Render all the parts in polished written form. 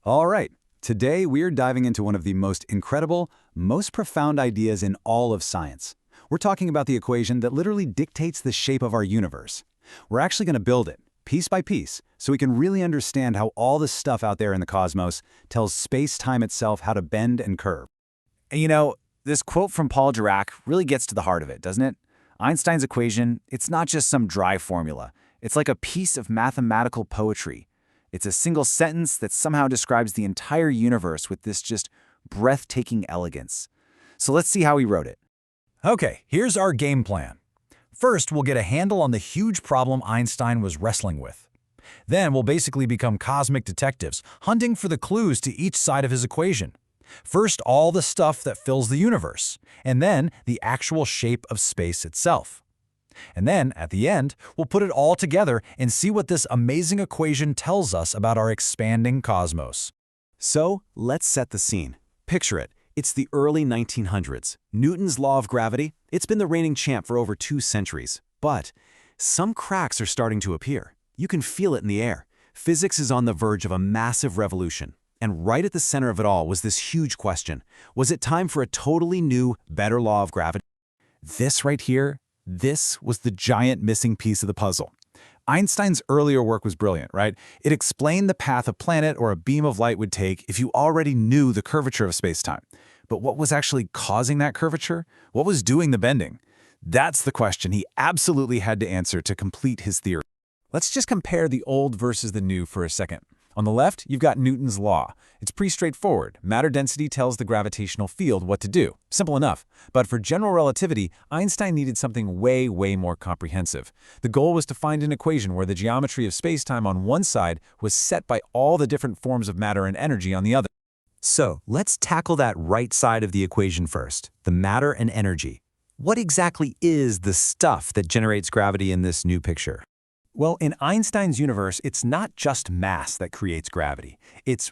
All right, today we're diving into one of the most incredible, most profound ideas in all of science. We're talking about the equation that literally dictates the shape of our universe. We're actually going to build it, piece by piece, so we can really understand how all the stuff out there in the cosmos tells space-time itself how to bend and curve. And this quote from Paul Dirac really gets to the heart of it, doesn't it? Einstein's equation, it's not just some dry formula. It's like a piece of mathematical poetry. It's a single sentence that somehow describes the entire universe with this just breathtaking elegance. So let's see how he wrote it. Okay, here's our game plan. First, we'll get a handle on the huge problem Einstein was wrestling with. Then we'll basically become cosmic detectives, hunting for the clues to each side of his equation. First, all the stuff that fills the universe, and then the actual shape of space itself. And then, at the end, we'll put it all together and see what this amazing equation tells us about our expanding cosmos. So, let's set the scene. Picture it. It's the early 1900s. Newton's law of gravity, it's been the reigning champ for over 2 centuries. But some cracks are starting to appear. You can feel it in the air. Physics is on the verge of a massive revolution. And right at the center of it all was this huge question. Was it time for a totally new, better law of gravity? This right here, this was the giant missing piece of the puzzle. Einstein's earlier work was brilliant, right? It explained the path a planet or a beam of light would take if you already knew the curvature of space-time. But what was actually causing that curvature? What was doing the bending? That's the question he absolutely had to answer to complete his theory. Let's just compare the old versus the new for a second. On the left, you've got Newton's law. It's pretty straightforward. Matter density tells the gravitational field what to do. Simple enough. But for general relativity, Einstein needed something way more comprehensive. The goal was to find an equation where the geometry of spacetime on one side was set by all the different forms of matter and energy on the other. So, let's tackle that right side of the equation first, the matter and energy. What exactly is the stuff that generates gravity in this new picture? Well, in Einstein's universe, it's not just mass that creates gravity. It's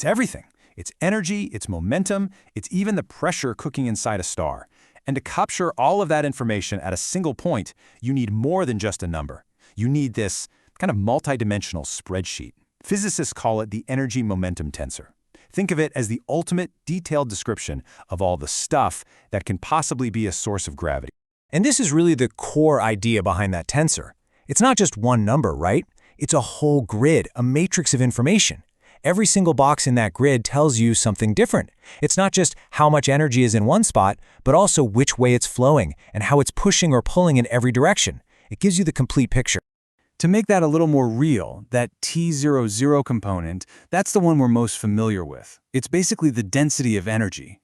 everything. It's energy, it's momentum, it's even the pressure cooking inside a star. And to capture all of that information at a single point, you need more than just a number. You need this kind of multidimensional spreadsheet. Physicists call it the energy momentum tensor. Think of it as the ultimate detailed description of all the stuff that can possibly be a source of gravity. And this is really the core idea behind that tensor. It's not just one number, right? It's a whole grid, a matrix of information. Every single box in that grid tells you something different. It's not just how much energy is in one spot, but also which way it's flowing and how it's pushing or pulling in every direction. It gives you the complete picture. To make that a little more real, that T00 component, that's the one we're most familiar with. It's basically the density of energy,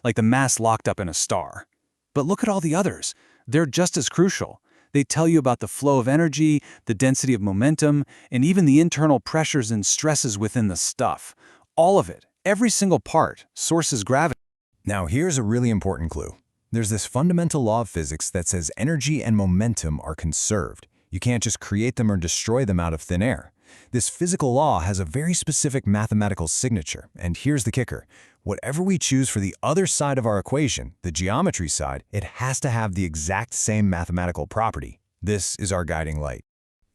like the mass locked up in a star. But look at all the others. They're just as crucial. They tell you about the flow of energy, the density of momentum, and even the internal pressures and stresses within the stuff. All of it, every single part, sources gravity. Now here's a really important clue. There's this fundamental law of physics that says energy and momentum are conserved. You can't just create them or destroy them out of thin air. This physical law has a very specific mathematical signature, and here's the kicker. Whatever we choose for the other side of our equation, the geometry side, it has to have the exact same mathematical property. This is our guiding light.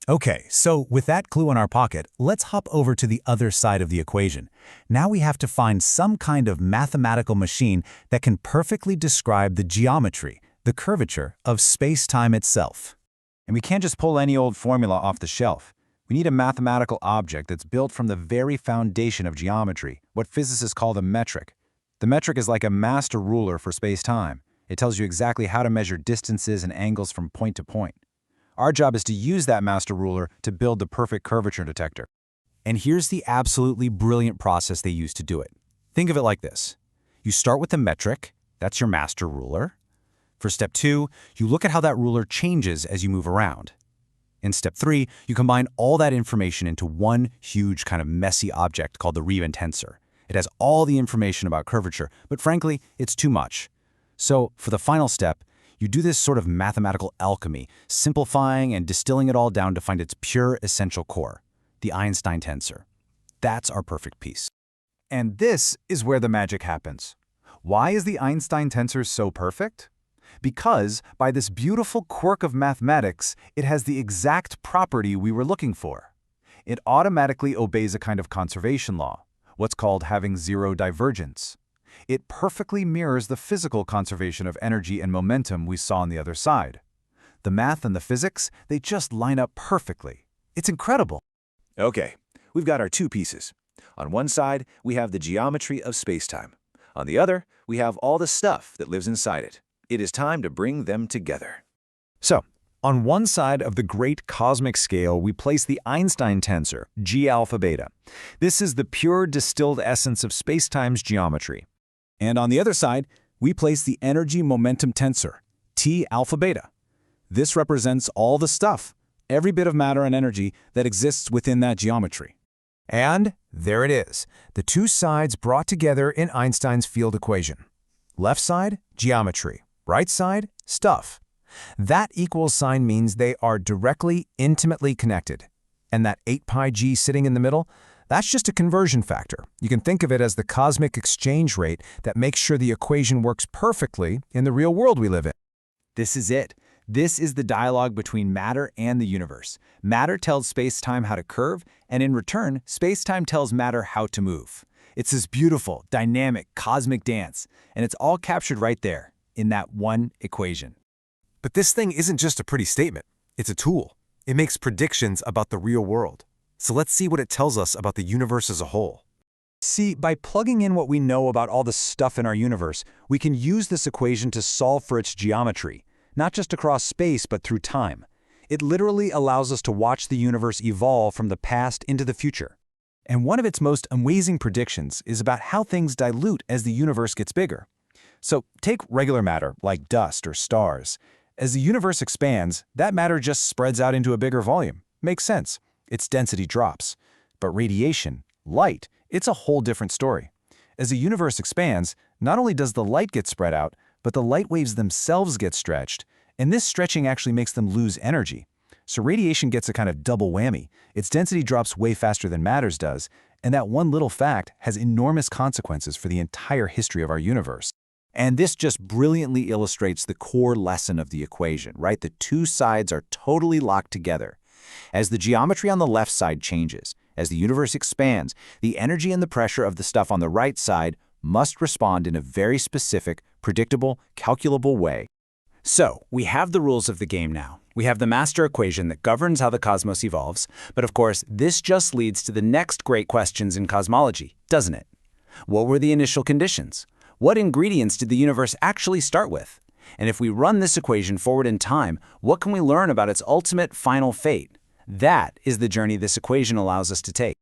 Okay, so with that clue in our pocket, let's hop over to the other side of the equation. Now we have to find some kind of mathematical machine that can perfectly describe the geometry, the curvature of space-time itself. And we can't just pull any old formula off the shelf. We need a mathematical object that's built from the very foundation of geometry, what physicists call the metric. The metric is like a master ruler for space-time. It tells you exactly how to measure distances and angles from point to point. Our job is to use that master ruler to build the perfect curvature detector. And here's the absolutely brilliant process they use to do it. Think of it like this. You start with the metric, that's your master ruler. For step 2, you look at how that ruler changes as you move around. In step 3, you combine all that information into one huge kind of messy object called the Riemann tensor. It has all the information about curvature, but frankly, it's too much. So for the final step, you do this sort of mathematical alchemy, simplifying and distilling it all down to find its pure essential core, the Einstein tensor. That's our perfect piece. And this is where the magic happens. Why is the Einstein tensor so perfect? Because, by this beautiful quirk of mathematics, it has the exact property we were looking for. It automatically obeys a kind of conservation law. what's called having zero divergence. It perfectly mirrors the physical conservation of energy and momentum we saw on the other side. The math and the physics, they just line up perfectly. It's incredible. Okay, we've got our two pieces. On one side, we have the geometry of spacetime. On the other, we have all the stuff that lives inside it. It is time to bring them together. So, on one side of the great cosmic scale, we place the Einstein tensor, G alpha beta. This is the pure distilled essence of spacetime's geometry. And on the other side, we place the energy momentum tensor, T alpha beta. This represents all the stuff, every bit of matter and energy that exists within that geometry. And there it is, the two sides brought together in Einstein's field equation. Left side, geometry. Right side, stuff. That equals sign means they are directly, intimately connected. And that 8 pi g sitting in the middle, that's just a conversion factor. You can think of it as the cosmic exchange rate that makes sure the equation works perfectly in the real world we live in. This is it. This is the dialogue between matter and the universe. Matter tells space-time how to curve, and in return, space-time tells matter how to move. It's this beautiful, dynamic, cosmic dance, and it's all captured right there, in that one equation. But this thing isn't just a pretty statement. It's a tool. It makes predictions about the real world. So let's see what it tells us about the universe as a whole. See, by plugging in what we know about all the stuff in our universe, we can use this equation to solve for its geometry, not just across space but through time. It literally allows us to watch the universe evolve from the past into the future. And one of its most amazing predictions is about how things dilute as the universe gets bigger. So take regular matter, like dust or stars. As the universe expands, that matter just spreads out into a bigger volume. Makes sense. Its density drops. But radiation, light, it's a whole different story. As the universe expands, not only does the light get spread out, but the light waves themselves get stretched, and this stretching actually makes them lose energy. So radiation gets a kind of double whammy. Its density drops way faster than matter's does, and that one little fact has enormous consequences for the entire history of our universe. And this just brilliantly illustrates the core lesson of the equation, right? The two sides are totally locked together. As the geometry on the left side changes, as the universe expands, the energy and the pressure of the stuff on the right side must respond in a very specific, predictable, calculable way. So, we have the rules of the game now. We have the master equation that governs how the cosmos evolves, but of course, this just leads to the next great questions in cosmology, doesn't it? What were the initial conditions? What ingredients did the universe actually start with? And if we run this equation forward in time, what can we learn about its ultimate final fate? That is the journey this equation allows us to take.